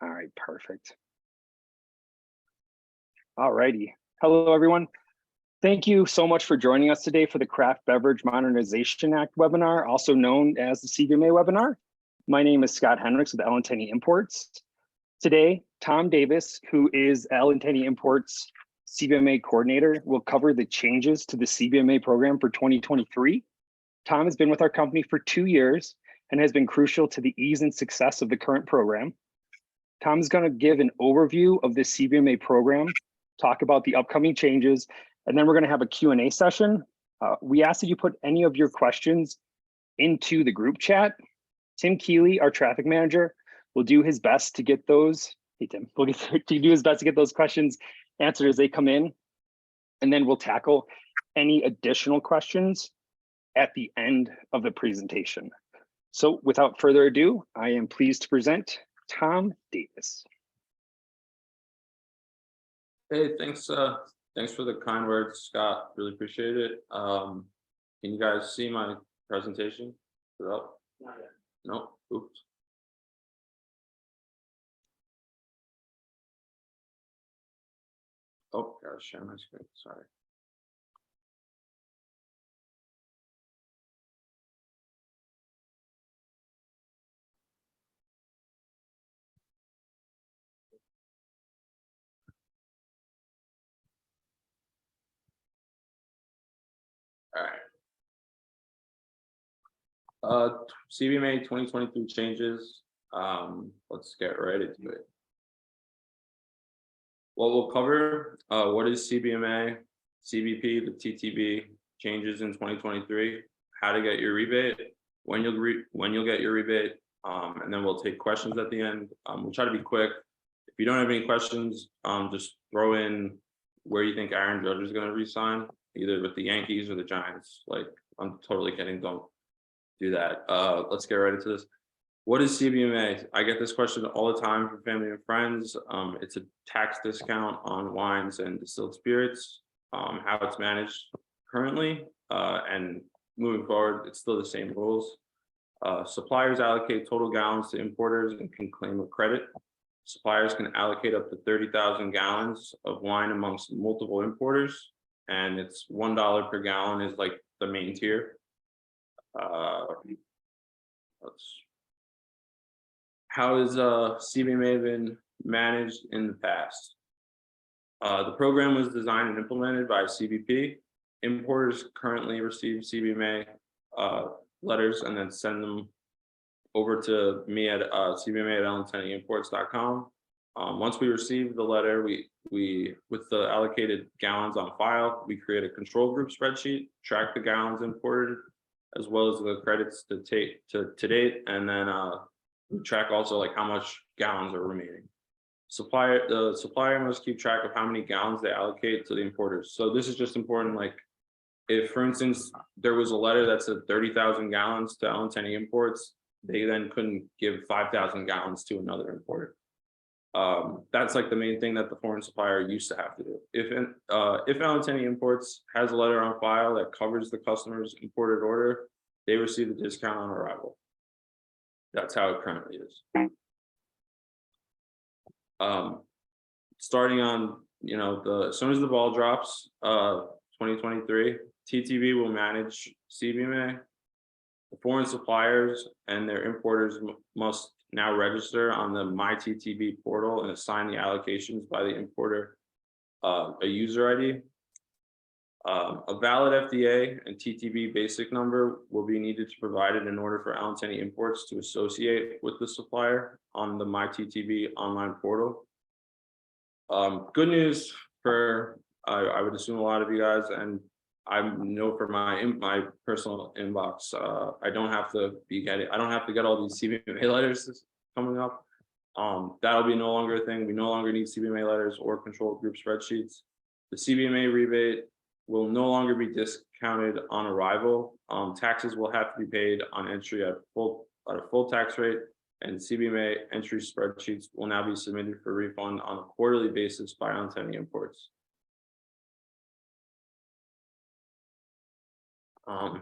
All right, perfect. All righty. Hello, everyone. Thank you so much for joining us today for the Craft Beverage Modernization Act webinar, also known as the CBMA webinar. My name is Scott Henricks with Allen Tenney Imports. Today, Tom Davis, who is Allen Tenney Imports CBMA coordinator, will cover the changes to the CBMA program for 2023. Tom has been with our company for 2 years and has been crucial to the ease and success of the current program. Tom is going to give an overview of the CBMA program, talk about the upcoming changes, and then we're going to have a Q&A session. We ask that you put any of your questions into the group chat. Tim Keeley, our traffic manager, will do his best to get those. Hey, Tim, will do his best to get those questions answered as they come in. And then we'll tackle any additional questions at the end of the presentation. So without further ado, I am pleased to present Tom Davis. Hey, thanks for the kind words, Scott. Really appreciate it. Can you guys see my presentation? Is it up? Not yet. No. Oops. Oh, gotta share my screen. Sorry. All right. CBMA 2023 changes. Let's get right into it. What we'll cover, what is CBMA, CBP, the TTB changes in 2023, how to get your rebate, when you'll get your rebate, and then we'll take questions at the end. We'll try to be quick. If you don't have any questions, just throw in where you think Aaron Judge is going to re-sign, either with the Yankees or the Giants. Like, I'm totally kidding. Don't do that. Let's get right into this. What is CBMA? I get this question all the time from family and friends. It's a tax discount on wines and distilled spirits. How it's managed currently and moving forward, it's still the same rules. Suppliers allocate total gallons to importers and can claim a credit. Suppliers can allocate up to 30,000 gallons of wine amongst multiple importers, and it's $1 per gallon is like the main tier. How has CBMA been managed in the past? The program was designed and implemented by CBP. Importers currently receive CBMA letters and then send them over to me at cbma@allentenneyimports.com. Once we receive the letter, we with the allocated gallons on file, we create a control group spreadsheet, track the gallons imported, as well as the credits to date, and then we track also like how much gallons are remaining. The supplier must keep track of how many gallons they allocate to the importers. So this is just important. Like, if, for instance, there was a letter that said 30,000 gallons to Allen Tenney Imports, they then couldn't give 5,000 gallons to another importer. That's like the main thing that the foreign supplier used to have to do. If Allen Tenney Imports has a letter on file that covers the customer's imported order, they receive the discount on arrival. That's how it currently is. Starting on, as soon as the ball drops, 2023, TTB will manage CBMA. The foreign suppliers and their importers must now register on the MyTTB portal and assign the allocations by the importer a user ID. A valid FDA and TTB basic number will be needed to provide it in order for Allen Tenney Imports to associate with the supplier on the MyTTB online portal. Good news for, I would assume, a lot of you guys, and I know for my personal inbox, I don't have to get all these CBMA letters coming up. That'll be no longer a thing. We no longer need CBMA letters or control group spreadsheets. The CBMA rebate will no longer be discounted on arrival. Taxes will have to be paid on entry at a full tax rate, and CBMA entry spreadsheets will now be submitted for refund on a quarterly basis by Allen Tenney Imports.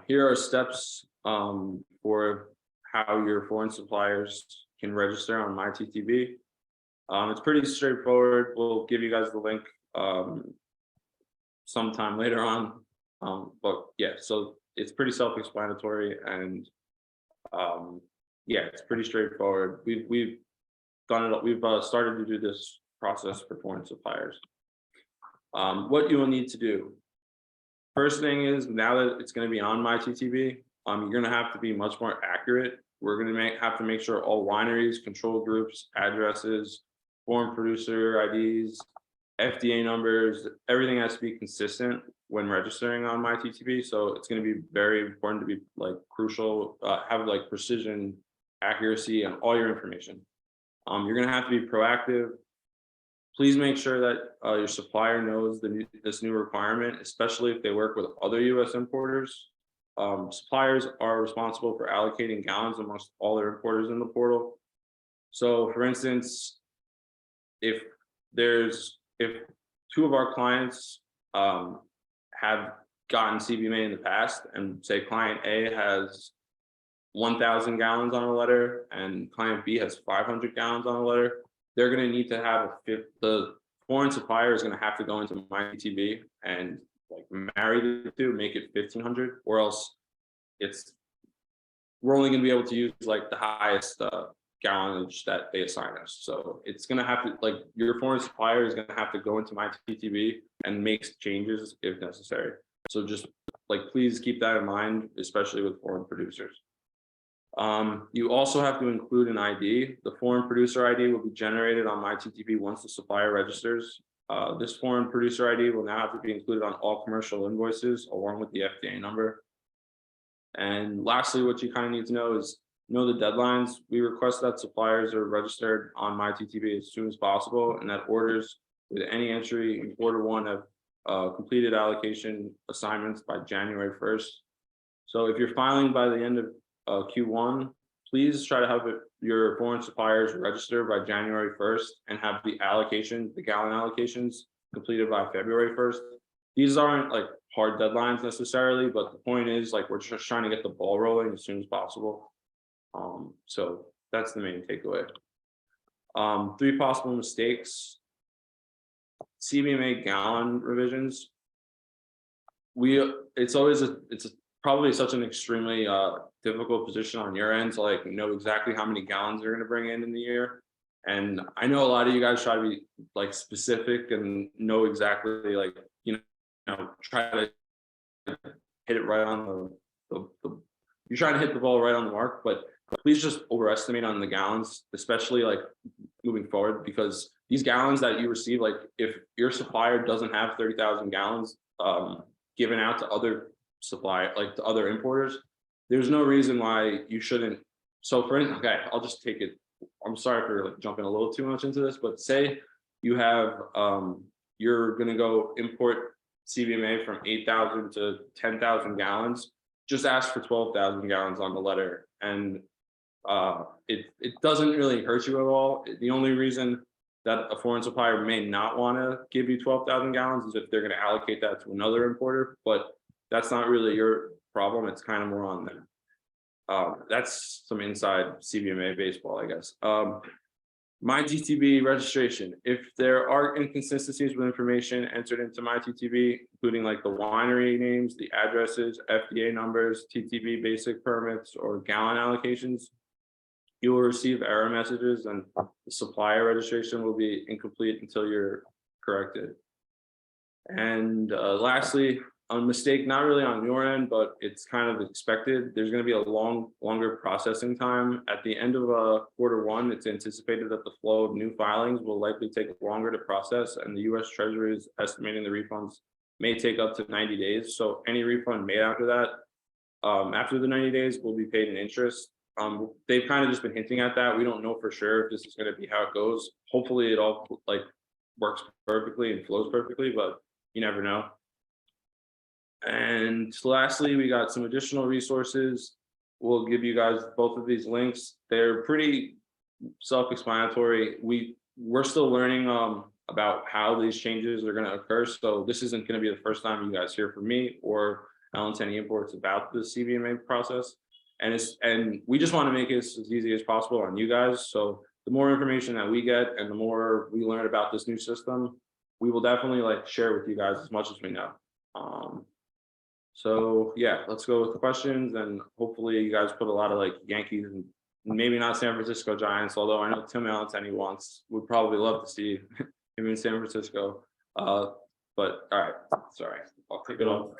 Here are steps for how your foreign suppliers can register on MyTTB. It's pretty straightforward. We'll give you guys the link sometime later on. But yeah, so it's pretty self-explanatory, and yeah, it's pretty straightforward. We've done it. We've started to do this process for foreign suppliers. What you will need to do. First thing is, now that it's going to be on MyTTB, you're going to have to be much more accurate. We're going to have to make sure all wineries, control groups, addresses, foreign producer IDs, FDA numbers, everything has to be consistent when registering on MyTTB. So it's going to be very important to be like crucial, have like precision, accuracy on all your information. You're going to have to be proactive. Please make sure that your supplier knows this new requirement, especially if they work with other U.S. importers. Suppliers are responsible for allocating gallons amongst all their importers in the portal. So for instance, if two of our clients have gotten CBMA in the past, and say client A has 1,000 gallons on a letter and client B has 500 gallons on a letter, they're going to need to have the foreign supplier is going to have to go into MyTTB and like marry the two, make it 1,500, or else we're only going to be able to use like the highest gallonage that they assign us. So it's going to have to, like, your foreign supplier is going to have to go into MyTTB and make changes if necessary. So just like, please keep that in mind, especially with foreign producers. You also have to include an ID. The foreign producer ID will be generated on MyTTB once the supplier registers. This foreign producer ID will now have to be included on all commercial invoices along with the FDA number. And lastly, what you kind of need to know is the deadlines. We request that suppliers are registered on MyTTB as soon as possible, and that orders with any entry in Q1 have completed allocation assignments by January 1st. So if you're filing by the end of Q1, please try to have your foreign suppliers register by January 1st and have the gallon allocations completed by February 1st. These aren't like hard deadlines necessarily, but the point is, like, we're just trying to get the ball rolling as soon as possible. So that's the main takeaway. 3 possible mistakes. CBMA gallon revisions. It's probably such an extremely difficult position on your end to like know exactly how many gallons you're going to bring in the year. And I know a lot of you guys try to be like specific and know exactly, like, try to hit it right on you're trying to hit the ball right on the mark, but please just overestimate on the gallons, especially like moving forward, because these gallons that you receive, like if your supplier doesn't have 30,000 gallons given out to other to other importers, there's no reason why you shouldn't. So okay, I'll just take it. I'm sorry for like jumping a little too much into this, but say you have you're going to go import CBMA from 8,000 to 10,000 gallons. Just ask for 12,000 gallons on the letter, and it doesn't really hurt you at all. The only reason that a foreign supplier may not want to give you 12,000 gallons is if they're going to allocate that to another importer, but that's not really your problem. It's kind of more on them. That's some inside CBMA baseball, I guess. MyTTB registration. If there are inconsistencies with information entered into MyTTB, including like the winery names, the addresses, FDA numbers, TTB basic permits, or gallon allocations, you will receive error messages, and the supplier registration will be incomplete until you're corrected. And lastly, a mistake, not really on your end, but it's kind of expected. There's going to be a longer processing time. At the end of Q1, it's anticipated that the flow of new filings will likely take longer to process, and the U.S. Treasury is estimating the refunds may take up to 90 days. So any refund made after that, after the 90 days, will be paid in interest. They've kind of just been hinting at that. We don't know for sure if this is going to be how it goes. Hopefully it all like works perfectly and flows perfectly, but you never know. And lastly, we got some additional resources. We'll give you guys both of these links. They're pretty self-explanatory. We're still learning about how these changes are going to occur. So this isn't going to be the first time you guys hear from me or Allen Imports about the CBMA process. And we just want to make it as easy as possible on you guys. So the more information that we get and the more we learn about this new system, we will definitely like share with you guys as much as we know. So yeah, let's go with questions, and hopefully you guys put a lot of like Yankees and maybe not San Francisco Giants, although I know Tim Allentenny would probably love to see him in San Francisco. But all right, sorry, I'll kick it off.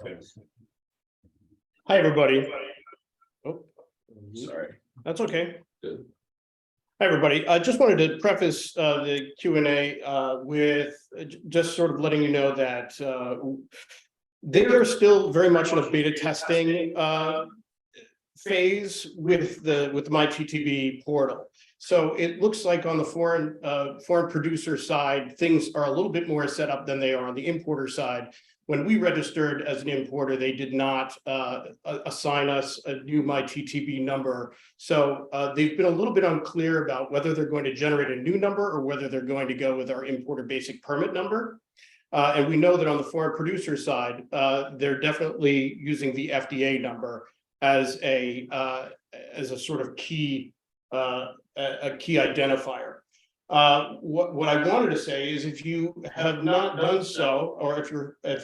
Hi, everybody. Oh, sorry. That's okay. Good. Hi, everybody. I just wanted to preface the Q&A with just sort of letting you know that they are still very much in a beta testing phase with the MyTTB portal. So it looks like on the foreign producer side, things are a little bit more set up than they are on the importer side. When we registered as an importer, they did not assign us a new MyTTB number. So they've been a little bit unclear about whether they're going to generate a new number or whether they're going to go with our importer basic permit number. And we know that on the foreign producer side, they're definitely using the FDA number as a sort of key identifier. What I wanted to say is, if you have not done so, or if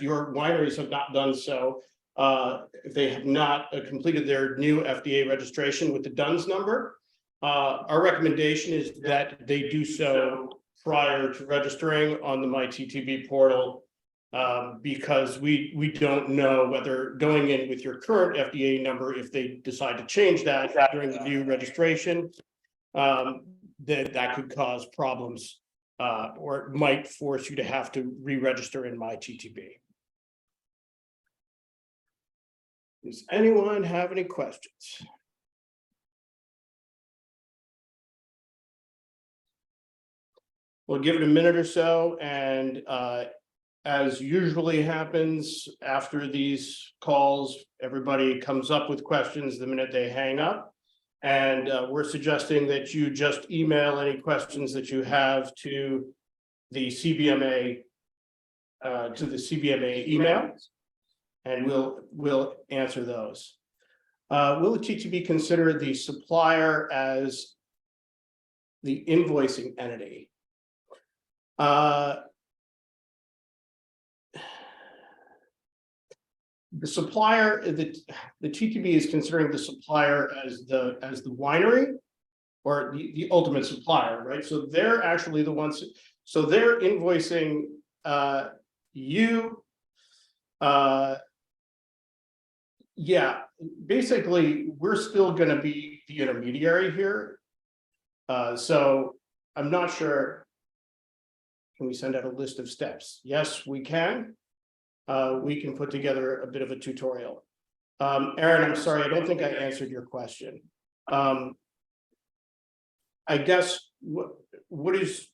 your wineries have not done so, if they have not completed their new FDA registration with the DUNS number, our recommendation is that they do so prior to registering on the MyTTB portal, because we don't know whether going in with your current FDA number, if they decide to change that during the new registration, that could cause problems, or it might force you to have to re-register in MyTTB. Does anyone have any questions? We'll give it a minute or so, and as usually happens after these calls, everybody comes up with questions the minute they hang up. And we're suggesting that you just email any questions that you have to the CBMA email, and we'll answer those. Will the TTB consider the supplier as the invoicing entity? The supplier, the TTB is considering the supplier as the winery, or the ultimate supplier, right? So they're actually the ones. So they're invoicing you. Yeah, basically, we're still going to be the intermediary here. So I'm not sure. Can we send out a list of steps? Yes, we can. We can put together a bit of a tutorial. Aaron, I'm sorry, I don't think I answered your question. I guess what is,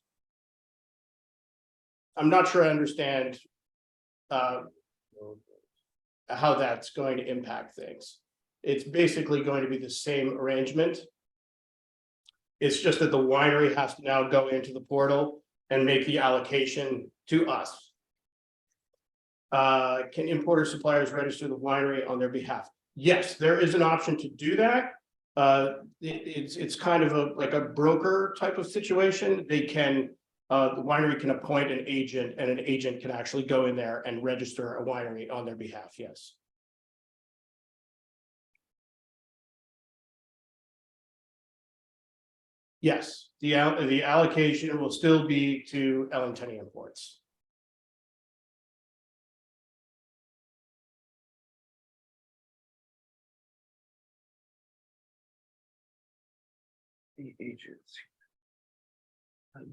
I'm not sure I understand how that's going to impact things. It's basically going to be the same arrangement. It's just that the winery has to now go into the portal and make the allocation to us. Can importer suppliers register the winery on their behalf? Yes, there is an option to do that. It's kind of like a broker type of situation. They can, the winery can appoint an agent, and an agent can actually go in there and register a winery on their behalf. Yes. Yes, the allocation will still be to Allentenny Imports. The agents.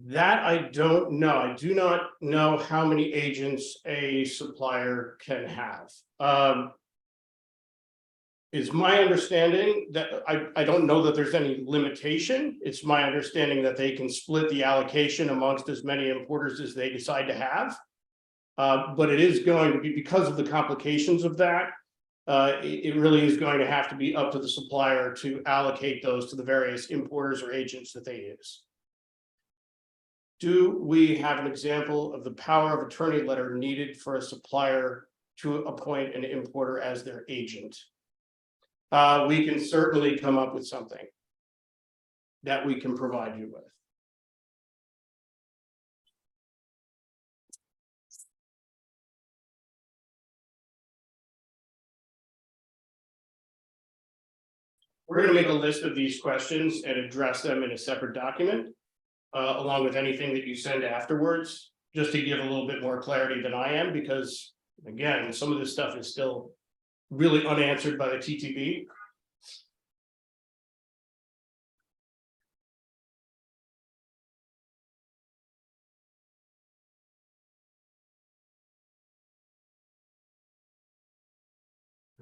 That I don't know. I do not know how many agents a supplier can have. It's my understanding that I don't know that there's any limitation. It's my understanding that they can split the allocation amongst as many importers as they decide to have. But it is going to be, because of the complications of that, it really is going to have to be up to the supplier to allocate those to the various importers or agents that they use. Do we have an example of the power of attorney letter needed for a supplier to appoint an importer as their agent? We can certainly come up with something that we can provide you with. we're going to make a list of these questions and address them in a separate document, along with anything that you send afterwards, just to give a little bit more clarity than I am, because again, some of this stuff is still really unanswered by the TTB.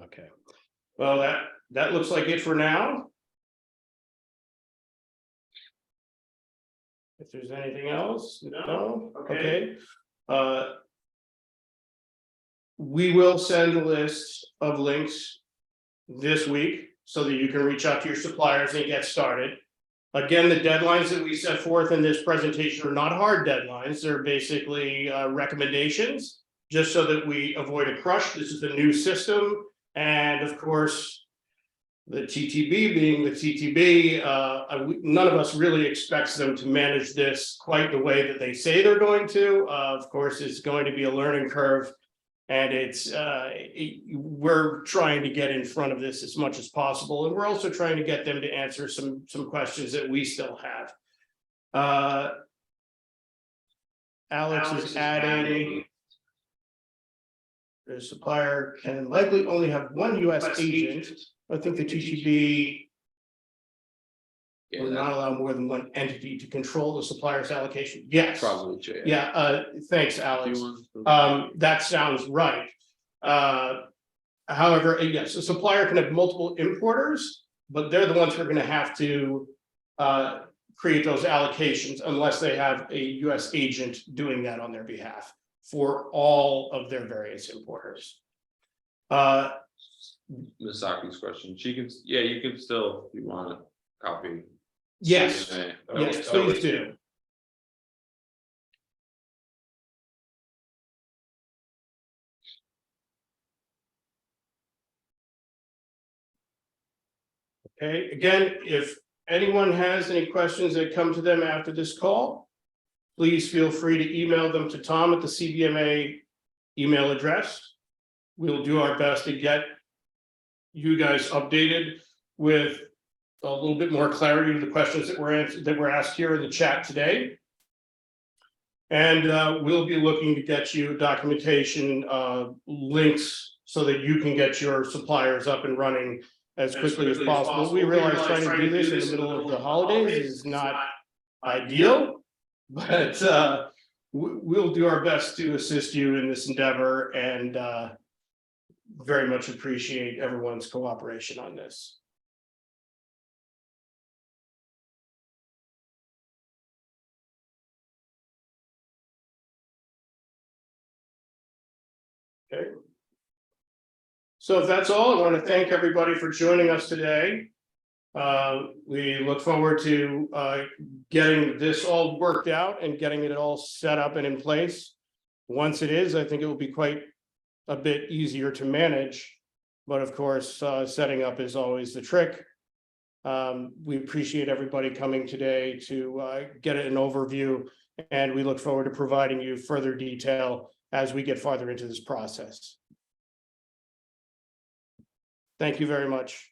Okay, well, that looks like it for now. If there's anything else, no, okay. We will send a list of links this week so that you can reach out to your suppliers and get started. Again, the deadlines that we set forth in this presentation are not hard deadlines. They're basically recommendations, just so that we avoid a crush. This is a new system. And of course, the TTB being the TTB, none of us really expects them to manage this quite the way that they say they're going to. Of course, it's going to be a learning curve, and we're trying to get in front of this as much as possible, and we're also trying to get them to answer some questions that we still have. Alex is adding. The supplier can likely only have one U.S. agent. I think the TTB will not allow more than one entity to control the supplier's allocation. Yes. Probably, Jay. Yeah, thanks, Alex. That sounds right. However, yes, a supplier can have multiple importers, but they're the ones who are going to have to create those allocations unless they have a U.S. agent doing that on their behalf for all of their various importers. Misaki's question. She can, yeah, you can still, if you want a copy. Yes, CBMA. yes, please do. Okay, again, if anyone has any questions that come to them after this call, please feel free to email them to Tom at the CBMA email address. We'll do our best to get you guys updated with a little bit more clarity to the questions that were asked here in the chat today. And we'll be looking to get you documentation links so that you can get your suppliers up and running as quickly as possible. We realize trying to do this in the middle of the holidays is not ideal, but we'll do our best to assist you in this endeavor, and very much appreciate everyone's cooperation on this. Okay. So if that's all, I want to thank everybody for joining us today. We look forward to getting this all worked out and getting it all set up and in place. Once it is, I think it will be quite a bit easier to manage, but of course, setting up is always the trick. We appreciate everybody coming today to get an overview, and we look forward to providing you further detail as we get farther into this process. Thank you very much.